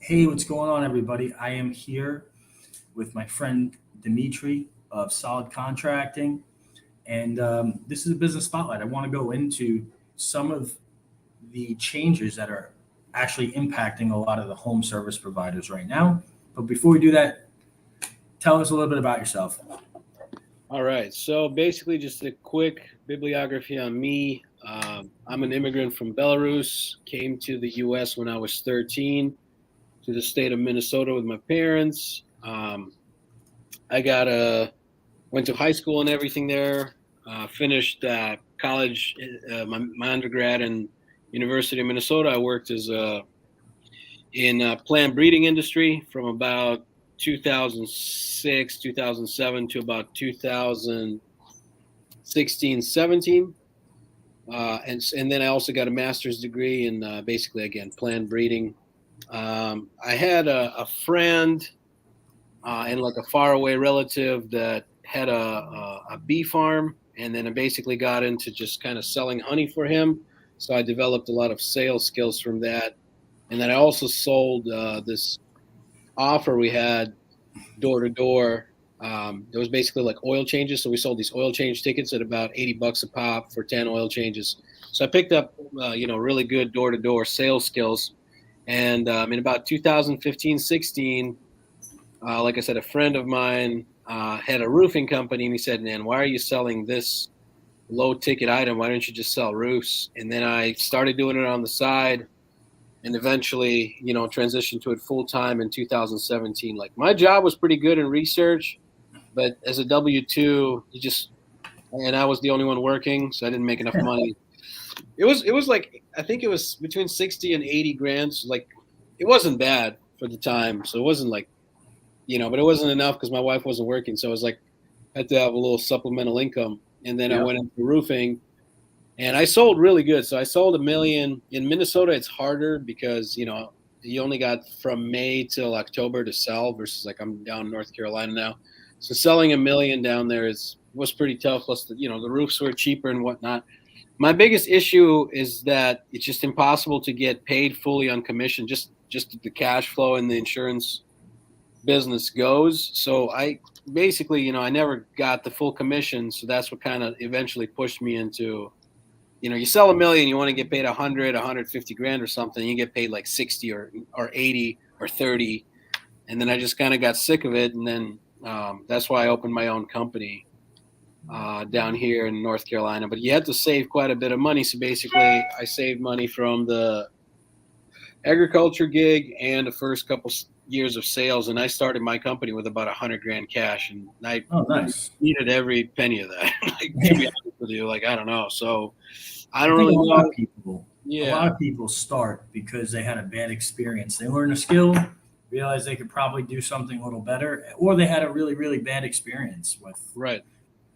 Hey, what's going on, everybody? I am here with my friend Dmitry of Solid Contracting, and this is a business spotlight. I want to go into some of the changes that are actually impacting a lot of the home service providers right now. But before we do that, tell us a little bit about yourself. All right. So basically, just a quick bibliography on me. I'm an immigrant from Belarus. Came to the U.S. when I was 13 to the state of Minnesota with my parents. I got went to high school and everything there. Finished college, my undergrad in University of Minnesota. I worked as in plant breeding industry from about 2006, 2007 to about 2016, 17. And then I also got a master's degree in basically, again, plant breeding. I had a friend and like a faraway relative that had a bee farm. And then I basically got into just kind of selling honey for him. So I developed a lot of sales skills from that. And then I also sold this offer we had door to door. There was basically like oil changes. So we sold these oil change tickets at about $80 a pop for 10 oil changes. So I picked up, really good door to door sales skills. And in about 2015, 16, like I said, a friend of mine had a roofing company, and he said, "Man, why are you selling this low ticket item? Why don't you just sell roofs?" And then I started doing it on the side, and eventually, transitioned to it full time in 2017. Like my job was pretty good in research, but as a W-2, and I was the only one working, so I didn't make enough money. It was like I think it was between 60 and 80 grand. So like it wasn't bad for the time, so it wasn't like but it wasn't enough because my wife wasn't working. So it was like I had to have a little supplemental income. And then I Yeah. went into roofing and I sold really good. So I sold 1 million. In Minnesota, it's harder because, you only got from May till October to sell versus like I'm down in North Carolina now. So selling 1 million down there was pretty tough. Plus, the roofs were cheaper and whatnot. My biggest issue is that it's just impossible to get paid fully on commission, just the cash flow and the insurance business goes. So I basically, I never got the full commission. So that's what kind of eventually pushed me into, you sell 1 million, you want to get paid 100, 150 grand or something. You get paid like 60 or 80 or 30. And then I just kind of got sick of it. And then that's why I opened my own company down here in North Carolina. But you had to save quite a bit of money. So basically I saved money from the agriculture gig and the first couple years of sales, and I started my company with about 100 grand cash, and I Oh, nice. needed every penny of that. Like, to be honest with you, like I don't know. So I I don't think really a lot know. of people, a Yeah, lot of people start because they had a bad experience. They learn a skill, realize they could probably do something a little better, or they had a really, really bad experience with right.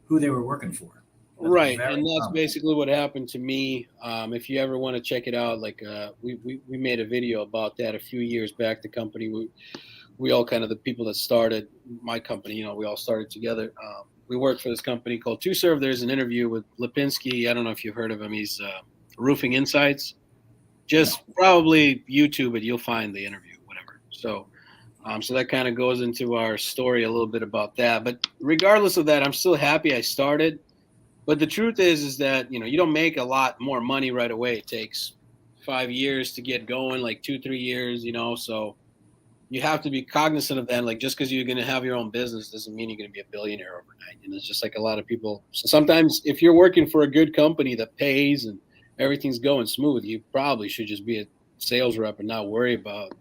who they were working for. That's Right, very and that's common. basically what happened to me. If you ever want to check it out, like we made a video about that a few years back. The company we all kind of the people that started my company, we all started together. We worked for this company called Two Serve. There's an interview with Lipinski. I don't know if you've heard of him. He's Roofing Insights. No. Just probably YouTube it. You'll find the interview, whatever. So that kind of goes into our story a little bit about that. But regardless of that, I'm still happy I started. But the truth is that you don't make a lot more money right away. It takes 5 years to get going, like 2, 3 years. So you have to be cognizant of that. Like just because you're going to have your own business doesn't mean you're going to be a billionaire overnight. And it's just like a lot of people. So sometimes if you're working for a good company that pays and everything's going smooth, you probably should just be a sales rep and not worry about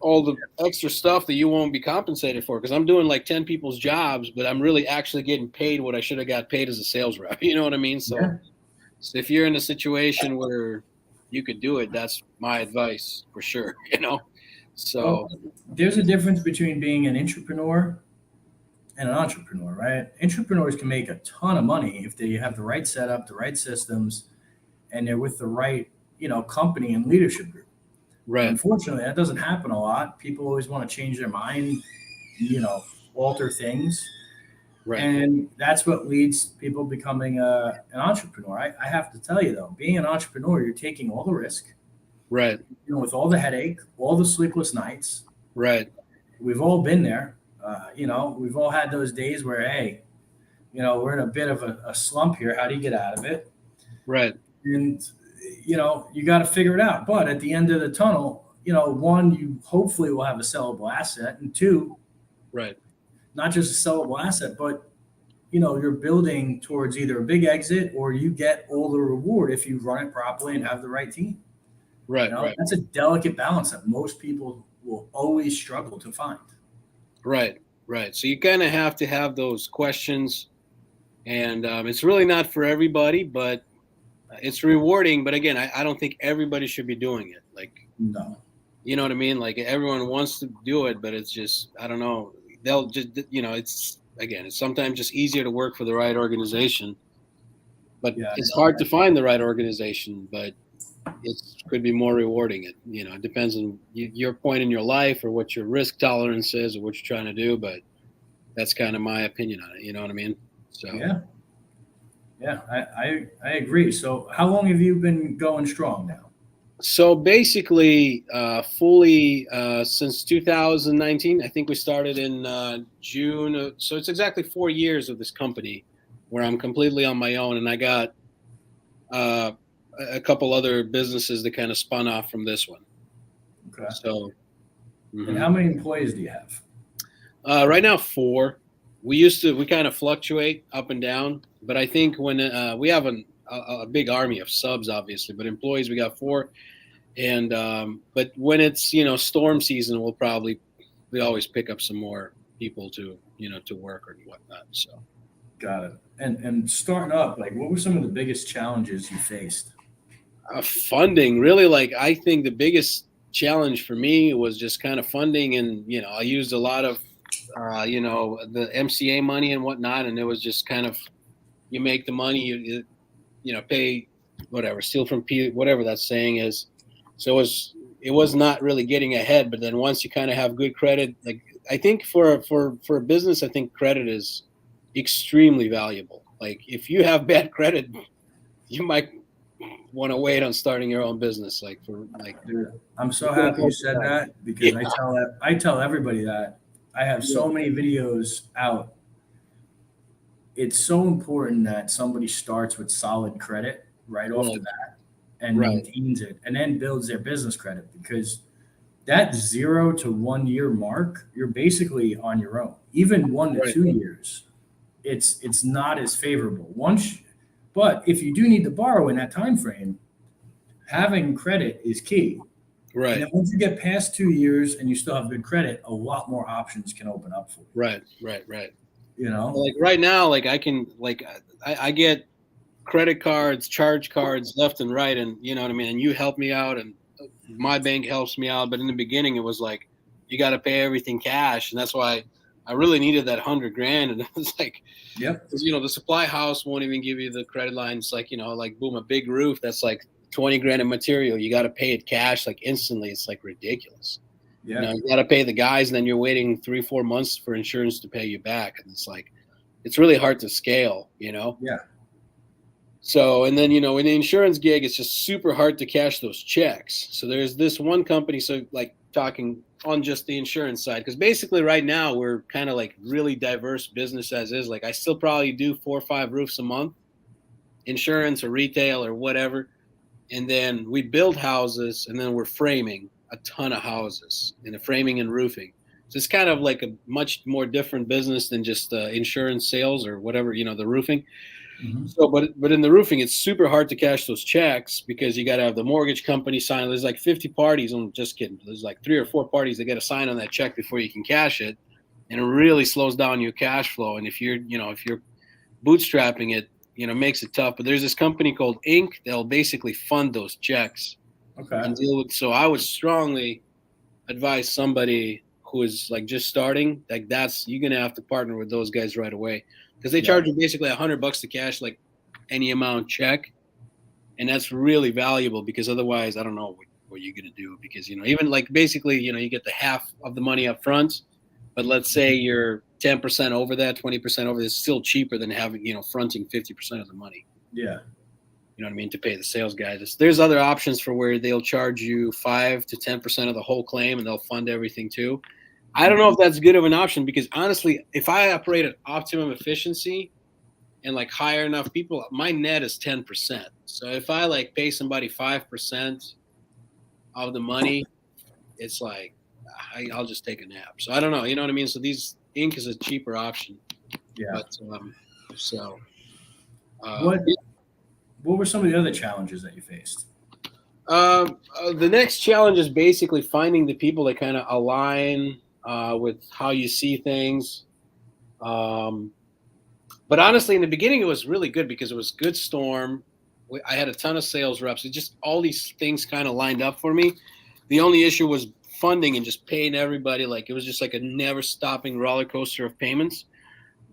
all the extra stuff that you won't be compensated for. Because I'm doing like 10 people's jobs, but I'm really actually getting paid what I should have got paid as a sales rep. You know what I mean? So, Yeah. so if you're in a situation where you could do it, that's my advice for sure. So Well, there's a difference between being an entrepreneur and an entrepreneur, right? Entrepreneurs can make a ton of money if they have the right setup, the right systems, and they're with the right, company and leadership group. But right, unfortunately, that doesn't happen a lot. People always want to change their mind, you know, alter things. right, And that's what leads people becoming an entrepreneur. I have to tell you, though, being an entrepreneur, you're taking all the risk. Right. With all the headache, all the sleepless nights. Right. We've all been there. We've all had those days where, hey, we're in a bit of a slump here. How do you get out of it? Right. And, you got to figure it out. But at the end of the tunnel, one, you hopefully will have a sellable asset. And two, Right. not just a sellable asset, but, you're building towards either a big exit or you get all the reward if you run it properly and have the right team. Right. Right. That's a delicate balance that most people will always struggle to find. Right. Right. So you kind of have to have those questions, and it's really not for everybody, but it's rewarding. But again, I don't think everybody should be doing it. Like, No. you know what I mean? Like everyone wants to do it, but it's just, I don't know. They'll just, it's sometimes just easier to work for the right organization, but it's hard to find the right organization, but it could be more rewarding. It depends on your point in your life or what your risk tolerance is or what you're trying to do. But that's kind of my opinion on it. You know what I mean? So yeah, I agree. So how long have you been going strong now? So basically, fully since 2019. I think we started in June. So it's exactly 4 years of this company where I'm completely on my own, and I got a couple other businesses that kind of spun off from this one. Okay. So, and how many employees do you have? Right now, 4. We kind of fluctuate up and down, but I think when we have a big army of subs, obviously, but employees, we got 4. And but when it's storm season, we always pick up some more people to work or whatnot. So got it. And starting up, like, what were some of the biggest challenges you faced? Funding, really. Like, I think the biggest challenge for me was just kind of funding, and I used a lot of the MCA money and whatnot, and it was just kind of, you make the money, you pay whatever, steal from P, whatever that saying is. So it was not really getting ahead. But then once you kind of have good credit, like, I think for a business, I think credit is extremely valuable. Like, if you have bad credit, you might want to wait on starting your own business. I'm so happy you said that, because I tell everybody that. I have so many videos out. It's so important that somebody starts with solid credit right off the bat and maintains it, and then builds their business credit, because that 0 to 1 year mark, you're basically on your own. Even 1 to 2 years, it's not as favorable. But if you do need to borrow in that time frame, having credit is key. Right. And then once you get past 2 years and you still have good credit, a lot more options can open up for you. Right. Like right now, like, I can, like, I get credit cards, charge cards left and right, and you know what I mean, and you help me out, and my bank helps me out. But in the beginning, it was like, you got to pay everything cash, and that's why I really needed that $100,000. And it was like, because the supply house won't even give you the credit line. It's like, like, boom, a big roof that's like $20,000 in material, you got to pay it cash, like, instantly. It's like ridiculous. You got to pay the guys, and then you're waiting 3-4 months for insurance to pay you back, and it's like, it's really hard to scale. So, and then, in the insurance gig, it's just super hard to cash those checks. So there's this one company, so, like, talking on just the insurance side, because basically right now we're kind of like really diverse business as is. Like, I still probably do 4 or 5 roofs a month, insurance or retail or whatever. And then we build houses, and then we're framing a ton of houses, and the framing and roofing. So it's kind of like a much more different business than just insurance sales or whatever, the roofing. Mm-hmm. So, but in the roofing, it's super hard to cash those checks, because you got to have the mortgage company sign. There's like 50 parties. I'm just kidding. There's like 3 or 4 parties that got to sign on that check before you can cash it, and it really slows down your cash flow. And if you're bootstrapping it, makes it tough. But there's this company called Inc. They'll basically fund those checks. Okay. And deal with. So I would strongly advise somebody who is like just starting, like, you're gonna have to partner with those guys right away, because they charge you basically $100 to cash like any amount check, and that's really valuable, because otherwise I don't know what you're gonna do, because even like basically you get the half of the money up front, but let's say you're 10% over that, 20% over, it's still cheaper than having fronting 50% of the money. Yeah. You know what I mean? To pay the sales guys. There's other options for where they'll charge you 5 to 10% of the whole claim, and they'll fund everything too. I don't know if that's good of an option, because honestly, if I operate at optimum efficiency and like hire enough people, my net is 10%. So if I like pay somebody 5% of the money, it's like I'll just take a nap. So I don't know. You know what I mean? So these Inc. is a cheaper option. Yeah. But so. What were some of the other challenges that you faced? The next challenge is basically finding the people that kind of align with how you see things. But honestly, in the beginning, it was really good because it was good storm. I had a ton of sales reps. It just all these things kind of lined up for me. The only issue was funding and just paying everybody. Like it was just like a never stopping roller coaster of payments.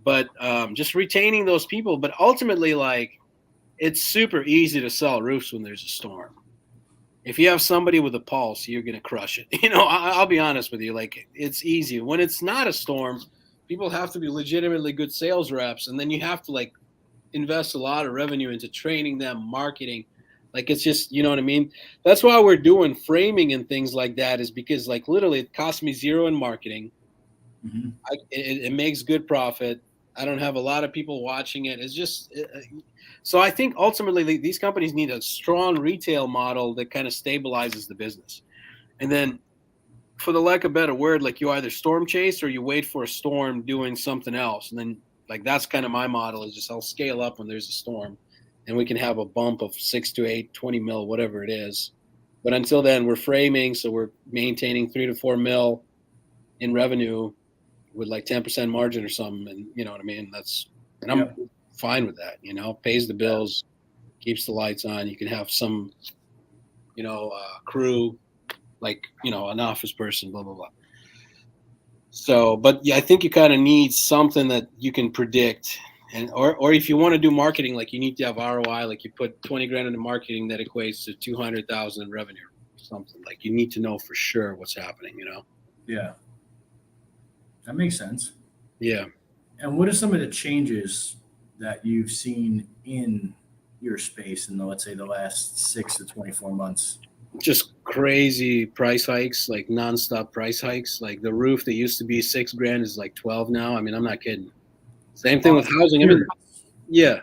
But just retaining those people. But ultimately, like it's super easy to sell roofs when there's a storm. If you have somebody with a pulse, you're going to crush it. You know, I'll be honest with you. Like it's easy. When it's not a storm, people have to be legitimately good sales reps. And then you have to like invest a lot of revenue into training them, marketing. Like it's just, you know what I mean? That's why we're doing framing and things like that, is because like literally it costs me zero in marketing. Mm-hmm. It makes good profit. I don't have a lot of people watching it. It's just so I think ultimately these companies need a strong retail model that kind of stabilizes the business. And then for the lack of a better word, like you either storm chase or you wait for a storm doing something else. And then like that's kind of my model, is just I'll scale up when there's a storm and we can have a bump of 6 to 8, 20 mil, whatever it is. But until then we're framing. So we're maintaining 3 to 4 mil in revenue with like 10% margin or something. And you know what I mean? And I'm fine with that, you know, pays the bills, keeps the lights on. You can have some, you know, crew, like, you know, an office person, blah, blah, blah. So, but yeah, I think you kind of need something that you can predict. And, or if you want to do marketing, like you need to have ROI, like you put 20 grand into marketing that equates to 200,000 in revenue or something. Like you need to know for sure what's happening, you know? Yeah. That makes sense. Yeah. And what are some of the changes that you've seen in your space in let's say the last 6 to 24 months? Just crazy price hikes, like nonstop price hikes. Like the roof that used to be $6,000 is like 12 now. I mean, I'm not kidding. Same thing with housing. I mean, yeah.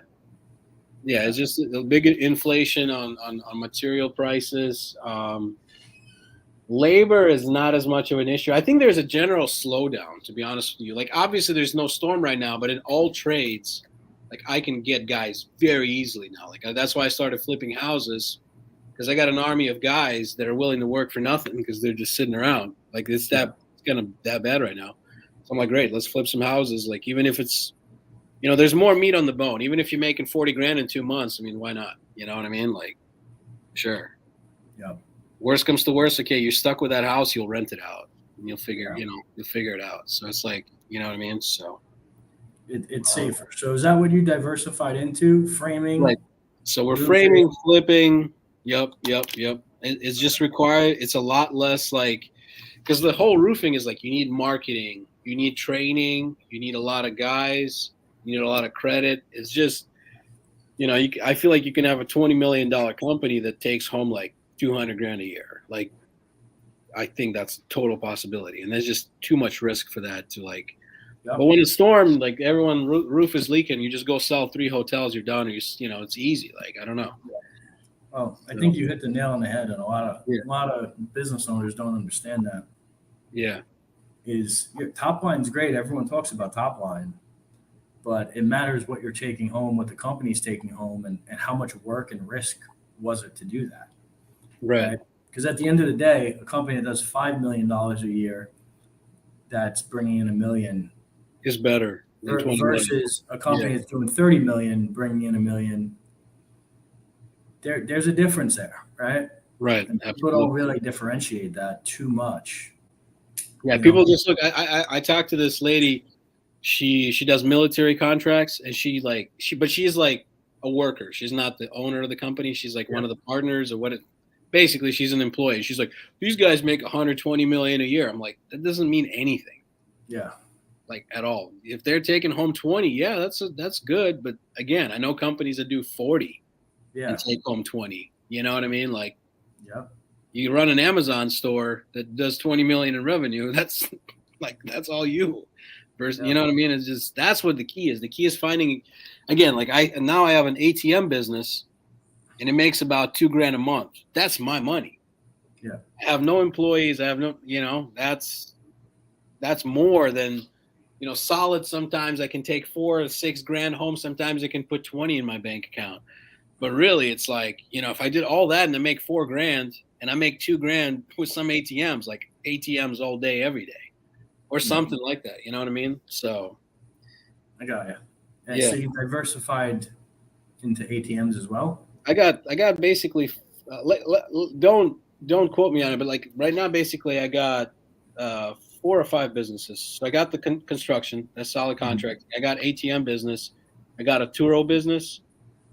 It's just a big inflation on material prices. Labor is not as much of an issue. I think there's a general slowdown, to be honest with you. Like obviously there's no storm right now, but in all trades, like I can get guys very easily now. Like that's why I started flipping houses, because I got an army of guys that are willing to work for nothing because they're just sitting around. Like it's kind of that bad right now. So I'm like, great, let's flip some houses. Like even if it's, you know, there's more meat on the bone. Even if you're making 40 grand in 2 months, I mean, why not? You know what I mean? Like, sure. Yeah. Worst comes to worst, okay, you're stuck with that house, you'll rent it out and you'll figure it out. So it's like, you know what I mean? So it's safer. So is that what you diversified into? Framing? Right. So we're framing, flipping. Yep. It's just required. It's a lot less like, because the whole roofing is like, you need marketing, you need training, you need a lot of guys, you need a lot of credit. It's just, you know, I feel like you can have a $20 million company that takes home like 200 grand a year. Like, I think that's a total possibility. And there's just too much risk for that to like, but when it's storm, like everyone roof is leaking, you just go sell 3 hotels, you're done. You know, it's easy. Like, I don't know. Well, I think you hit the nail on the head, and a lot of business owners don't understand that. Yeah. Is your top line's great. Everyone talks about top line, but it matters what you're taking home, what the company's taking home, and how much work and risk was it to do that. Right. Because at the end of the day, a company that does $5 million a year, that's bringing in $1 million, is better than versus a company that's doing 30 million, bringing in $1 million. There's a difference there, right? Right. And people don't really differentiate that too much. Yeah, people just look. I talked to this lady. She does military contracts, and she's like a worker. She's not the owner of the company. She's like one of the partners, or what? Basically, she's an employee. She's like, these guys make 120 million a year. I'm like, that doesn't mean anything. Yeah. Like at all. If they're taking home 20, yeah, that's good. But again, I know companies that do 40. Yeah. and take home 20. You know what I mean? Like, Yep. you run an Amazon store that does 20 million in revenue. That's all you. Versus, you know what I mean? It's just, that's what the key is. The key is finding, again, like now I have an ATM business and it makes about $2,000 a month. That's my money. Yeah. I have no employees. I have no, that's more than, solid. Sometimes I can take 4 or 6 grand home. Sometimes I can put 20 in my bank account. But really, it's like, if I did all that and I make 4 grand and I make 2 grand with some ATMs, like ATMs all day, every day, or something like that. You know what I mean? So I got you. And yeah. So you diversified into ATMs as well? I got basically, don't quote me on it, but like right now, basically I got 4 or 5 businesses. So I got the construction, that's solid contract. I got ATM business. I got a Turo business.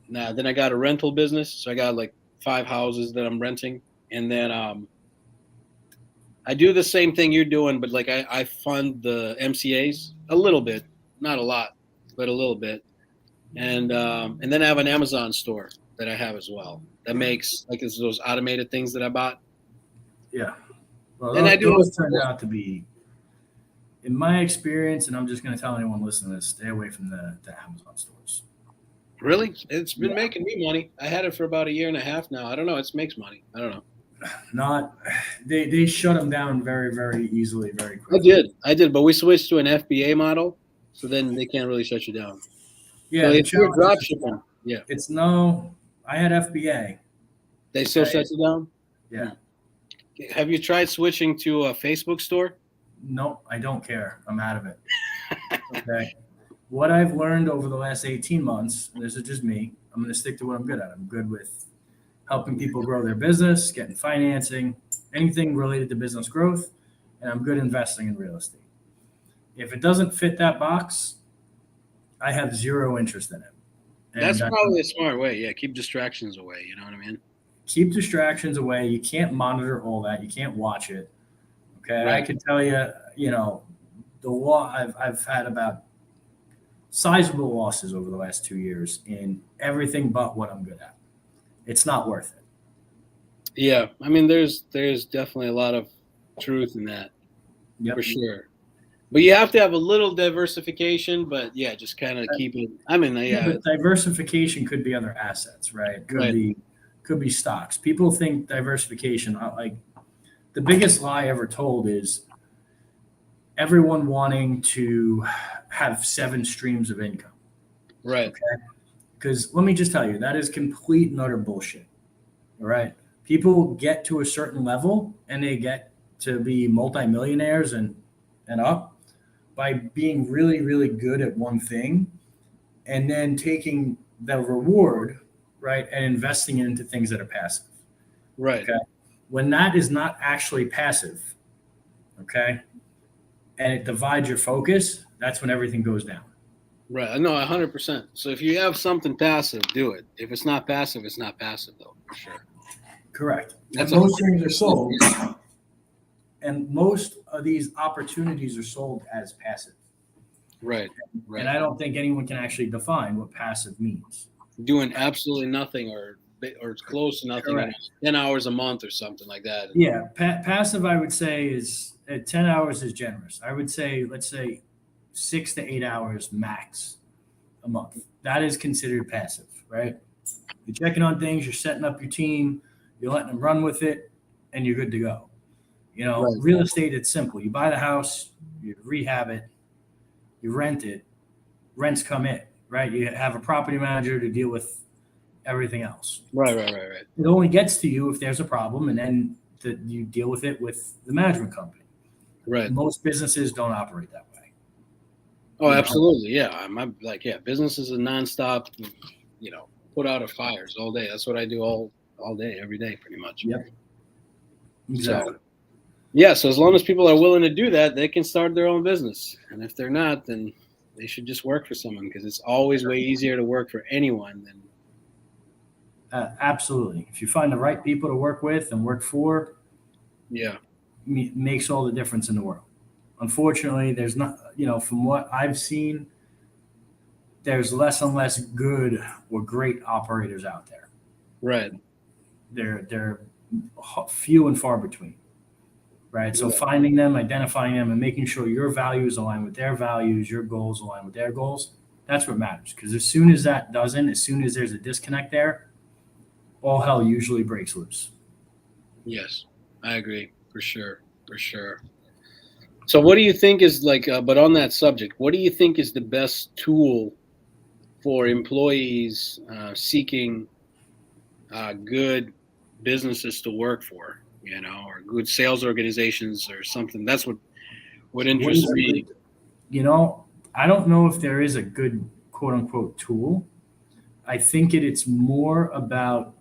Now, then I got a rental business. So I got like 5 houses that I'm renting. And then I do the same thing you're doing, but like I fund the MCAs a little bit, not a lot, but a little bit. And then I have an Amazon store that I have as well that makes like those automated things that I bought. Yeah. Well, And those turned out to be, in my experience, and I'm just going to tell anyone listening to this, stay away from the Amazon stores. Really? It's been making me money. I had it for about 1.5 years now. I don't know. It makes money. I don't know. They shut them down very, very easily, very quickly. I did, but we switched to an FBA model, so then they can't really shut you down. Yeah, so if you're drop shipping, I had FBA. They still shut you down? Yeah. Have you tried switching to a Facebook store? No, I don't care. I'm out of it. Okay. What I've learned over the last 18 months, and this is just me, I'm going to stick to what I'm good at. I'm good with helping people grow their business, getting financing, anything related to business growth, and I'm good investing in real estate. If it doesn't fit that box, I have zero interest in it. And that's probably a smart way. Yeah, keep distractions away. You know what I mean? Keep distractions away. You can't monitor all that. You can't watch it. Okay, right. I can tell you, the law. I've had about sizable losses over the last 2 years in everything but what I'm good at. It's not worth it. Yeah, I mean, there's definitely a lot of truth in that, for sure. But you have to have a little diversification. But yeah, just kind of keep it. I mean, but diversification could be other assets, right? Could be stocks. People think diversification, like the biggest lie ever told is everyone wanting to have 7 streams of income. Right. Okay. Because let me just tell you, that is complete and utter bullshit. All right. People get to a certain level and they get to be multimillionaires and up by being really, really good at one thing and then taking the reward, right, and investing it into things that are passive. Right. Okay. When that is not actually passive, okay, and it divides your focus, that's when everything goes down. Right. No, 100%. So if you have something passive, do it. If it's not passive, it's not passive, though, for sure. Correct. And most things are sold, and most of these opportunities are sold as passive. Right. And I don't think anyone can actually define what passive means. Doing absolutely nothing or close to nothing, 10 hours a month or something like that. Yeah. Passive, I would say, is 10 hours is generous. I would say, let's say 6 to 8 hours max a month. That is considered passive, right? You're checking on things, you're setting up your team, you're letting them run with it, and you're good to go. Real estate, it's simple. You buy the house, you rehab it, you rent it, rents come in, right? You have a property manager to deal with everything else. Right. It only gets to you if there's a problem, and then you deal with it with the management company. Right. Most businesses don't operate that way. Oh, absolutely. Yeah. I'm like, business is a nonstop, put out of fires all day. That's what I do all day, every day, pretty much. Yep. Exactly. So as long as people are willing to do that, they can start their own business. And if they're not, then they should just work for someone, because it's always way easier to work for anyone than. Absolutely. If you find the right people to work with and work for, makes all the difference in the world. Unfortunately, there's not, from what I've seen, there's less and less good or great operators out there. Right. They're few and far between, right? So Right. finding them, identifying them, and making sure your values align with their values, your goals align with their goals. That's what matters. Because as soon as that doesn't, as soon as there's a disconnect there, all hell usually breaks loose. Yes, I agree for sure. For sure. So what do you think is like, but on that subject, what do you think is the best tool for employees seeking good businesses to work for, or good sales organizations or something? That's what What interests is a me. good, you know, I don't know if there is a good quote unquote tool. I think it's more about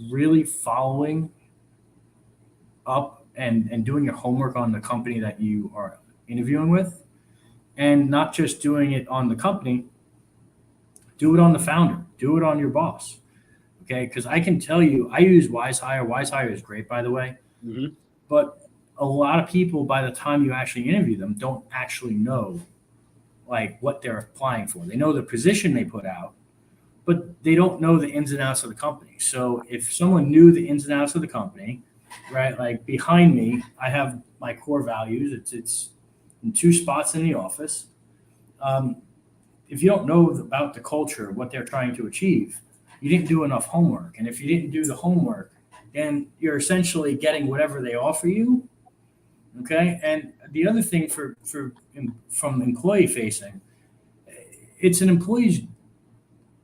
really following up and doing your homework on the company that you are interviewing with, and not just doing it on the company, do it on the founder, do it on your boss. Okay. Because I can tell you, I use Wise Hire. Wise Hire is great, by the way. Hmm. But a lot of people, by the time you actually interview them, don't actually know like what they're applying for. They know the position they put out, but they don't know the ins and outs of the company. So if someone knew the ins and outs of the company, right? Like behind me, I have my core values. It's in two spots in the office. Um, if you don't know about the culture, what they're trying to achieve, you didn't do enough homework. And if you didn't do the homework, then you're essentially getting whatever they offer you. Okay. And the other thing from employee facing, it's an employee's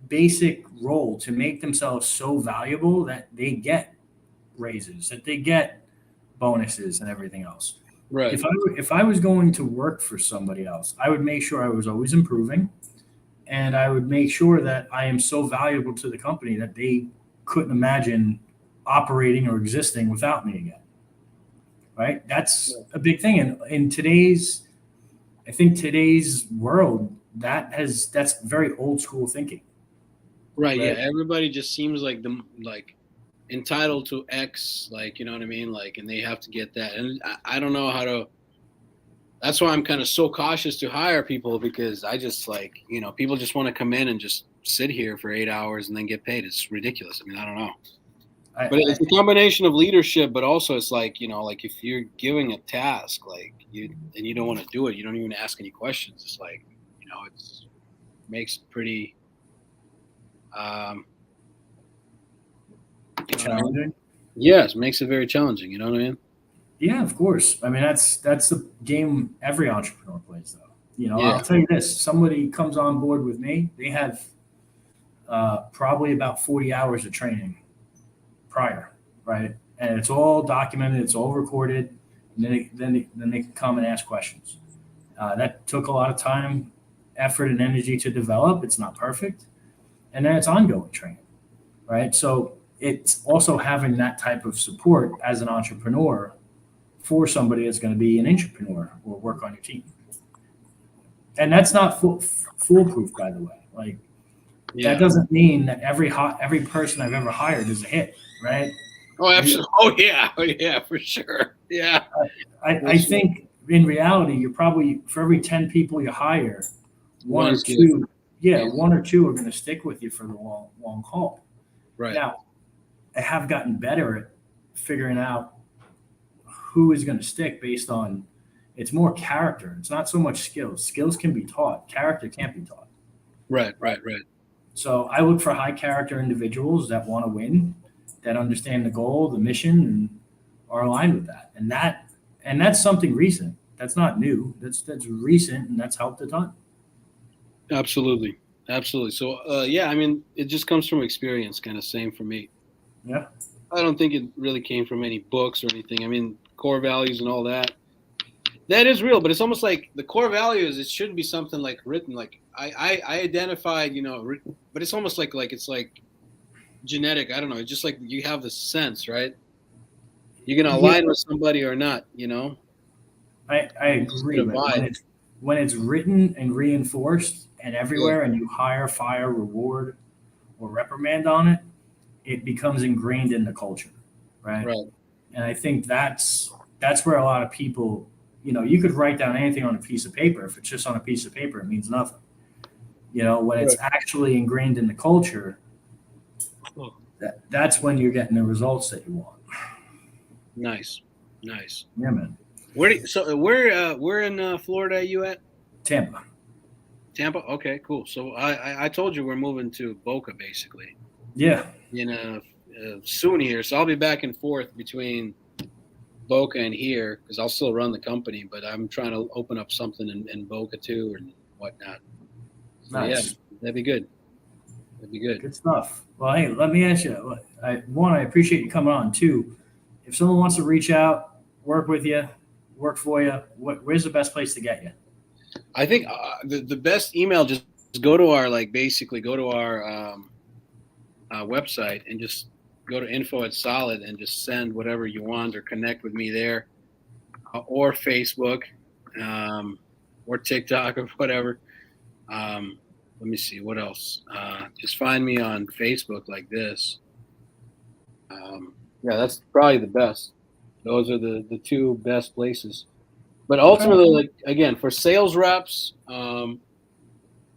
basic role to make themselves so valuable that they get raises, that they get bonuses and everything else. Right. If I was going to work for somebody else, I would make sure I was always improving, and I would make sure that I am so valuable to the company that they couldn't imagine operating or existing without me again. Right? That's a big thing. And in today's, I think today's world, that's very old school thinking. Right. Yeah. Right? Everybody just seems like entitled to X, like, you know what I mean? Like, and they have to get that. And I don't know how to, that's why I'm kind of so cautious to hire people, because I just like, people just want to come in and just sit here for 8 hours and then get paid. It's ridiculous. I mean, I don't know. But I it's a combination of leadership, but also it's like, like if you're giving a task, like you don't want to do it, you don't even ask any questions. It's like, it's makes it pretty, um, you know what I mean? challenging. Yes, makes it very challenging. You know what I mean? Yeah, of course. I mean, that's the game every entrepreneur plays, though. Yeah. I'll tell you this: somebody comes on board with me, they have probably about 40 hours of training prior, right? And it's all documented, it's all recorded, and then they can come and ask questions. That took a lot of time, effort, and energy to develop. It's not perfect, and then it's ongoing training, right? So it's also having that type of support as an entrepreneur for somebody that's going to be an entrepreneur or work on your team. And that's not foolproof, by the way. Like Yeah. that doesn't mean that every person I've ever hired is a hit, right? Oh, absolutely. Oh, yeah. Oh, yeah, for sure. Yeah. I think in reality, you're probably for every 10 people you hire, one or One's good. two, yeah, Yeah. one or two are going to stick with you for the long haul. Right. Now, I have gotten better at figuring out who is going to stick based on it's more character. It's not so much skills. Skills can be taught. Character can't be taught. Right. So I look for high character individuals that want to win, that understand the goal, the mission, and are aligned with that. And that's something recent. That's not new. That's recent, and that's helped a ton. Absolutely. So, yeah, I mean, it just comes from experience, kind of same for me. Yeah. I don't think it really came from any books or anything. I mean, core values and all that. That is real, but it's almost like the core values. It should be something like written. Like I identified, but it's almost like it's like genetic. I don't know. It's just like you have the sense, right? You're gonna Yeah, align with somebody or not. I You just agree. get a But when vibe. it's written and reinforced and Yeah. everywhere, and you hire, fire, reward, or reprimand on it, it becomes ingrained in the culture, right? Right. And I think that's where a lot of people, you could write down anything on a piece of paper. If it's just on a piece of paper, it means nothing. When it's Right. actually ingrained in the culture, that's when you're getting the results that you want. Nice. Yeah, man. Where in Florida are you at? Tampa. Tampa. Okay, cool. So I told you we're moving to Boca basically. Yeah. Soon here. So I'll be back and forth between Boca and here because I'll still run the company, but I'm trying to open up something in Boca too and whatnot. So Nice. yeah, that'd be good. Good stuff. Well, hey, let me ask you. I appreciate you coming on. Two, if someone wants to reach out, work with you, work for you, where's the best place to get you? I think the best email just go to our website and just go to info@solid and just send whatever you want or connect with me there or Facebook or TikTok or whatever. Let me see what else. Just find me on Facebook like this. Yeah, that's probably the best. Those are the two best places. But ultimately, like again, for sales reps,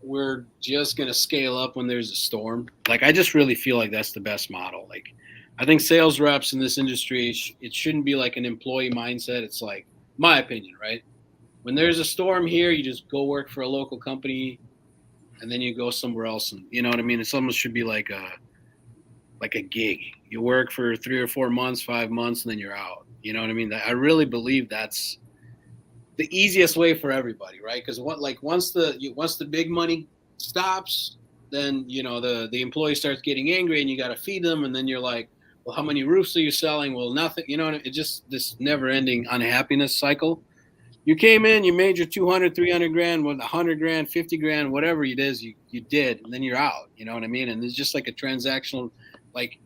we're just gonna scale up when there's a storm. Like I just really feel like that's the best model. Like I think sales reps in this industry, it shouldn't be like an employee mindset. It's like my opinion, right? When there's a storm here, you just go work for a local company, and then you go somewhere else, and you know what I mean. It almost should be like a gig. You work for 3 or 4 months, 5 months, and then you're out. You know what I mean? I really believe that's the easiest way for everybody, right? Because once the big money stops, then the employee starts getting angry, and you got to feed them, and then you're like, well, how many roofs are you selling? Well, nothing. You know, it just this never-ending unhappiness cycle. You came in, you made your 200, 300 grand, 100 grand, 50 grand, whatever it is you did, and then you're out. You know what I mean? And it's just like a transactional, like,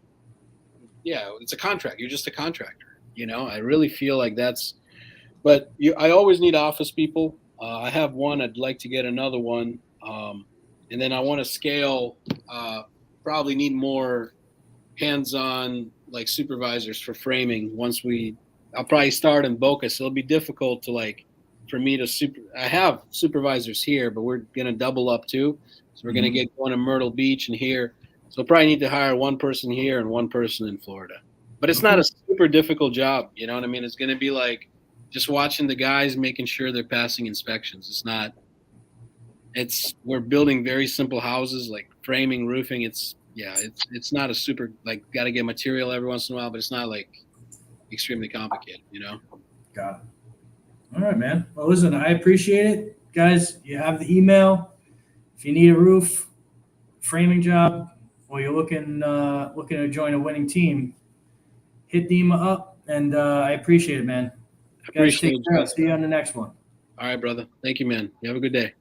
yeah, it's a contract. You're just a contractor. I really feel like that's. But I always need office people. I have one. I'd like to get another one. And then I want to scale. Probably need more hands-on like supervisors for framing. I'll probably start in Boca, so it'll be difficult to for me to I have supervisors here, but we're gonna double up too. So we're gonna get one in Myrtle Beach and here. So we'll probably need to hire one person here and one person in Florida. But it's not a super difficult job. You know what I mean? It's gonna be like just watching the guys, making sure they're passing inspections. We're building very simple houses like framing, roofing. It's not a super got to get material every once in a while, but it's not extremely complicated, Got it. All right, man. Well, listen, I appreciate it. Guys, you have the email. If you need a roof, framing job, or you're looking to join a winning team, hit Dima up, and I appreciate it, man. Guys, take care. See you on the next one. All right, brother. Thank you, man. You have a good day.